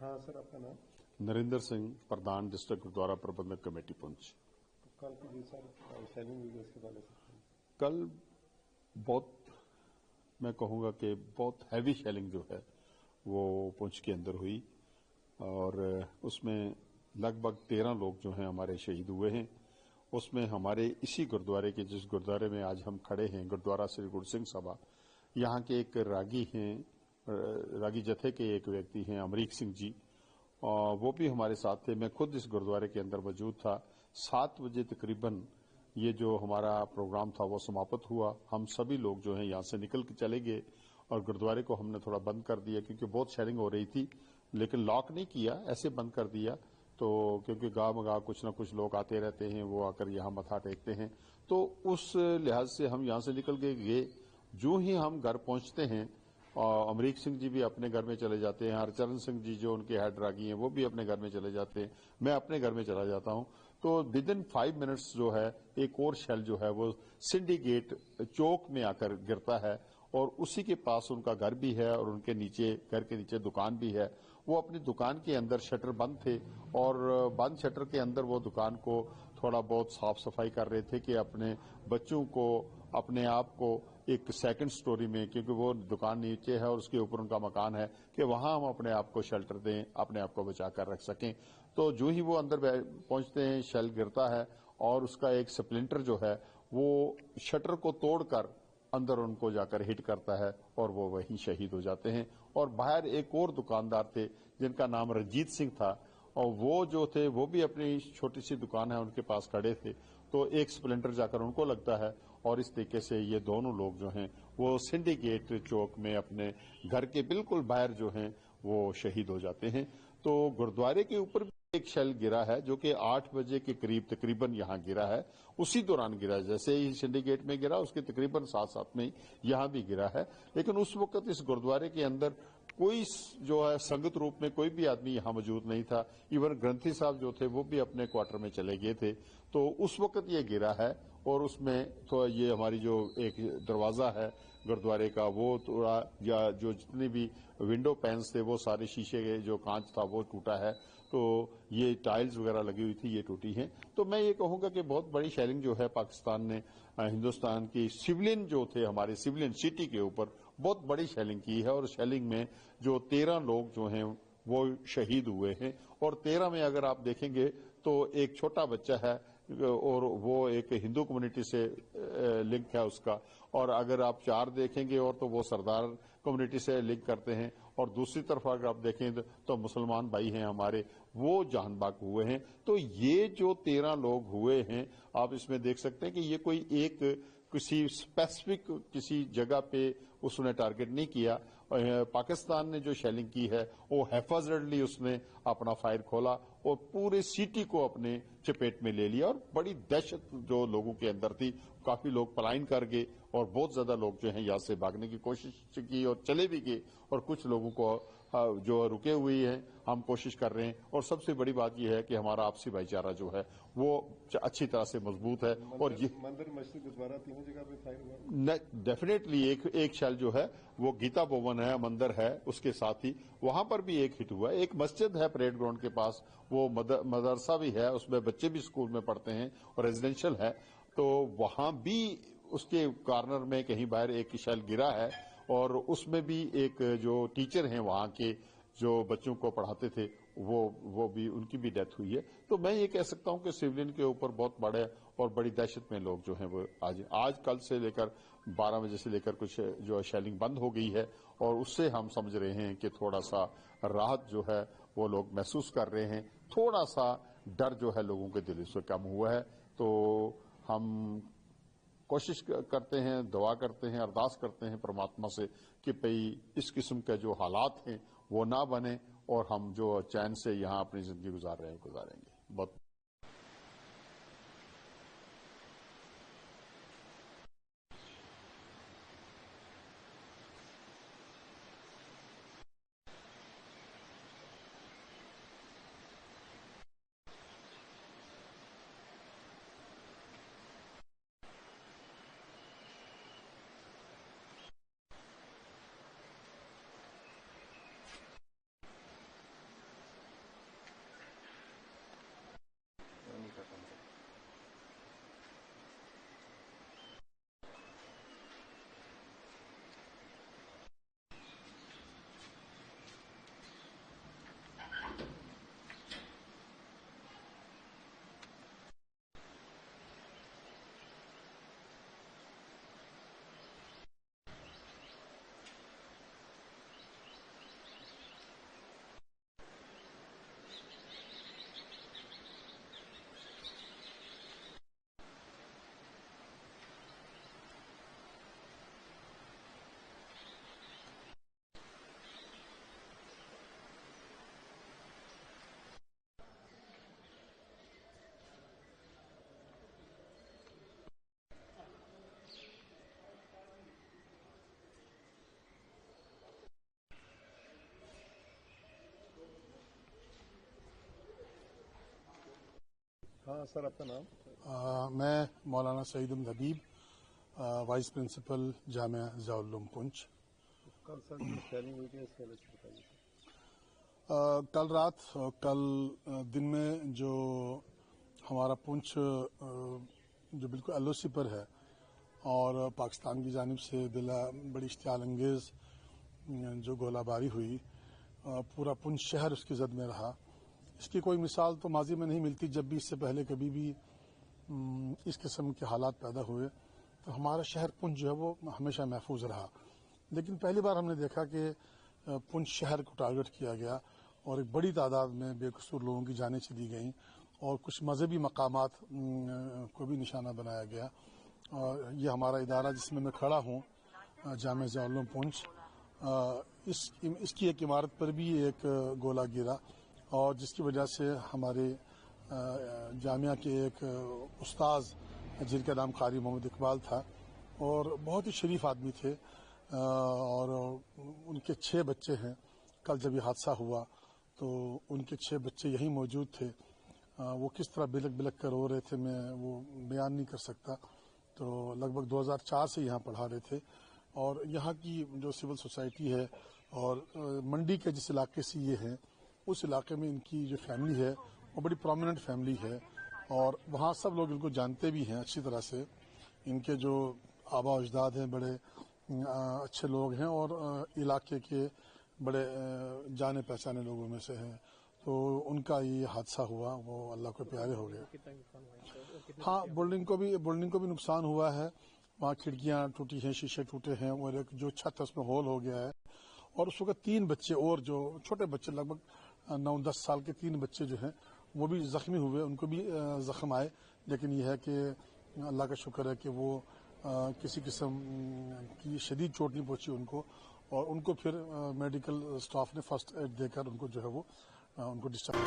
हाँ सर, आपका नाम? नरेंद्र सिंह, प्रधान डिस्ट्रिक्ट गुरुद्वारा प्रबंधक कमेटी पुंछ। कल की जी सर शैलिंग वीडियोस के बारे में कल बहुत, मैं कहूँगा कि बहुत हैवी शेलिंग जो है वो पुंछ के अंदर हुई और उसमें लगभग 13 लोग जो हैं हमारे शहीद हुए हैं। उसमें हमारे इसी गुरुद्वारे के, जिस गुरुद्वारे में आज हम खड़े हैं, गुरुद्वारा श्री गुरु सिंह सभा, यहाँ के एक रागी हैं, रागी जत्थे के एक व्यक्ति हैं अमरीक सिंह जी, वो भी हमारे साथ थे। मैं खुद इस गुरुद्वारे के अंदर मौजूद था। 7 बजे तकरीबन ये जो हमारा प्रोग्राम था वो समाप्त हुआ। हम सभी लोग जो हैं यहाँ से निकल के चले गए और गुरुद्वारे को हमने थोड़ा बंद कर दिया क्योंकि बहुत शेयरिंग हो रही थी, लेकिन लॉक नहीं किया, ऐसे बंद कर दिया। तो क्योंकि गाँव में कुछ ना कुछ लोग आते रहते हैं, वो आकर यहाँ मथा टेकते हैं, तो उस लिहाज से हम यहाँ से निकल के गए। जो ही हम घर पहुंचते हैं, अमरीक सिंह जी भी अपने घर में चले जाते हैं, हरचरण सिंह जी जो उनके हेड रागी हैं वो भी अपने घर में चले जाते हैं, मैं अपने घर में चला जाता हूं। तो विद इन 5 मिनट्स जो है एक और शेल जो है वो सिंडिकेट चौक में आकर गिरता है और उसी के पास उनका घर भी है और उनके नीचे, घर के नीचे दुकान भी है। वो अपनी दुकान के अंदर शटर बंद थे और बंद शटर के अंदर वो दुकान को थोड़ा बहुत साफ सफाई कर रहे थे कि अपने बच्चों को, अपने आप को एक सेकंड स्टोरी में, क्योंकि वो दुकान नीचे है और उसके ऊपर उनका मकान है, कि वहां हम अपने आप को शेल्टर दें, अपने आप को बचा कर रख सकें। तो जो ही वो अंदर पहुंचते हैं, शेल गिरता है और उसका एक स्प्लिंटर जो है वो शटर को तोड़कर अंदर उनको जाकर हिट करता है और वो वहीं शहीद हो जाते हैं। और बाहर एक और दुकानदार थे जिनका नाम रंजीत सिंह था, और वो जो थे वो भी अपनी छोटी सी दुकान है उनके पास खड़े थे, तो एक स्प्लिंटर जाकर उनको लगता है और इस तरीके से ये दोनों लोग जो हैं वो सिंडिकेट चौक में अपने घर के बिल्कुल बाहर जो हैं वो शहीद हो जाते हैं। तो गुरुद्वारे के ऊपर भी एक शेल गिरा है जो कि 8 बजे के करीब तकरीबन यहाँ गिरा है। उसी दौरान गिरा है, जैसे ही सिंडिकेट में गिरा उसके तकरीबन साथ साथ में यहाँ भी गिरा है। लेकिन उस वक्त इस गुरुद्वारे के अंदर कोई जो है संगत रूप में कोई भी आदमी यहाँ मौजूद नहीं था। इवन ग्रंथी साहब जो थे वो भी अपने क्वार्टर में चले गए थे। तो उस वक्त ये गिरा है और उसमें तो ये हमारी जो एक दरवाजा है गुरुद्वारे का वो थोड़ा, या जो जितनी भी विंडो पैन्स थे वो सारे शीशे के जो कांच था वो टूटा है। तो ये टाइल्स वगैरह लगी हुई थी, ये टूटी हैं। तो मैं ये कहूंगा कि बहुत बड़ी शेलिंग जो है पाकिस्तान ने हिंदुस्तान की सिविलियन जो थे, हमारे सिविलियन सिटी के ऊपर बहुत बड़ी शेलिंग की है। और शेलिंग में जो 13 लोग जो हैं वो शहीद हुए हैं और 13 में अगर आप देखेंगे तो एक छोटा बच्चा है और वो एक हिंदू कम्युनिटी से लिंक है उसका, और अगर आप 4 देखेंगे और तो वो सरदार कम्युनिटी से लिंक करते हैं, और दूसरी तरफ अगर आप देखें तो मुसलमान भाई हैं हमारे, वो जान बाग हुए हैं। तो ये जो 13 लोग हुए हैं, आप इसमें देख सकते हैं कि ये कोई एक किसी स्पेसिफिक किसी जगह पे उसने टारगेट नहीं किया। पाकिस्तान ने जो शेलिंग की है वो हैफाजतली उसने अपना फायर खोला और पूरे सिटी को अपने चपेट में ले लिया और बड़ी दहशत जो लोगों के अंदर थी, काफी लोग पलायन कर गए और बहुत ज्यादा लोग जो हैं यहाँ से भागने की कोशिश की और चले भी गए, और कुछ लोगों को जो रुके हुए हैं हम कोशिश कर रहे हैं। और सबसे बड़ी बात यह है कि हमारा आपसी भाईचारा जो है वो अच्छी तरह से मजबूत है। और ये मंदिर, मस्जिद, गुरुद्वारा तीनों जगह पे फायर हुआ। डेफिनेटली एक शेल जो है वो गीता भवन है, मंदिर है, उसके साथ ही वहां पर भी एक हिट हुआ है। एक मस्जिद है परेड ग्राउंड के पास, वो मदरसा भी है, उसमें बच्चे भी स्कूल में पढ़ते हैं और रेजिडेंशियल है, तो वहां भी उसके कॉर्नर में कहीं बाहर एक शेल गिरा है और उसमें भी एक जो टीचर हैं वहां के जो बच्चों को पढ़ाते थे वो भी, उनकी भी डेथ हुई है। तो मैं ये कह सकता हूं कि सिविलियन के ऊपर बहुत बड़े और बड़ी दहशत में लोग जो हैं वो आज कल से लेकर 12 बजे से लेकर कुछ जो शेलिंग बंद हो गई है और उससे हम समझ रहे हैं कि थोड़ा सा राहत जो है वो लोग महसूस कर रहे हैं, थोड़ा सा डर जो है लोगों के दिल से कम हुआ है। तो हम कोशिश करते हैं, दुआ करते हैं, अरदास करते हैं परमात्मा से कि भाई इस किस्म के जो हालात हैं वो ना बने और हम जो चैन से यहाँ अपनी जिंदगी गुजार रहे हैं गुजारेंगे। बहुत हाँ सर, आपका नाम? मैं मौलाना सईद अहमद हबीब, वाइस प्रिंसिपल जामिया ज़ियाउल उलूम पुंछ। कल सर जो शेलिंग हुई थी इसके बारे में बताइए। कल रात और कल दिन में जो हमारा पुंछ जो बिल्कुल एलओसी पर है और पाकिस्तान की जानिब से बड़ी इश्तियाल अंगेज़ जो गोलाबारी हुई, पूरा पुंछ शहर उसकी जद में रहा। इसकी कोई मिसाल तो माजी में नहीं मिलती। जब भी इससे पहले कभी भी इस किस्म के हालात पैदा हुए तो हमारा शहर पुंछ जो है वो हमेशा महफूज रहा। लेकिन पहली बार हमने देखा कि पुंछ शहर को टारगेट किया गया और एक बड़ी तादाद में बेकसूर लोगों की जानें चली गईं और कुछ मजहबी मकामात को भी निशाना बनाया गया। और ये हमारा इदारा जिसमें मैं खड़ा हूँ, जामिया ज़ियाउल उलूम पुंछ, इसकी एक इमारत पर भी एक गोला गिरा और जिसकी वजह से हमारे जामिया के एक उस्ताद जिनका नाम कारी मोहम्मद इकबाल था और बहुत ही शरीफ आदमी थे और उनके 6 बच्चे हैं। कल जब ये हादसा हुआ तो उनके 6 बच्चे यहीं मौजूद थे। वो किस तरह बिलक बिलक कर रो रहे थे मैं वो बयान नहीं कर सकता। तो लगभग 2004 से यहाँ पढ़ा रहे थे और यहाँ की जो सिविल सोसाइटी है और मंडी के जिस इलाके से ये हैं उस इलाके में इनकी जो फैमिली है वो बड़ी प्रोमिनेंट फैमिली है और वहाँ सब लोग इनको जानते भी हैं अच्छी तरह से। इनके जो आबा अजदाद हैं बड़े अच्छे लोग हैं और इलाके के बड़े जाने पहचाने लोगों में से हैं। तो उनका ये हादसा हुआ, वो अल्लाह को प्यारे हो गए। हाँ, बिल्डिंग को भी नुकसान हुआ है। वहाँ खिड़कियाँ टूटी हैं, शीशे टूटे हैं और एक जो छत है उसमें होल हो गया है। और उस वक्त 3 बच्चे और जो छोटे बच्चे लगभग 9-10 साल के 3 बच्चे जो हैं वो भी जख्मी हुए, उनको भी जख्म आए। लेकिन यह है कि अल्लाह का शुक्र है कि वो किसी किस्म की शदीद चोट नहीं पहुंची उनको और उनको फिर मेडिकल स्टाफ ने फर्स्ट एड देकर उनको जो है वो उनको डिस्चार्ज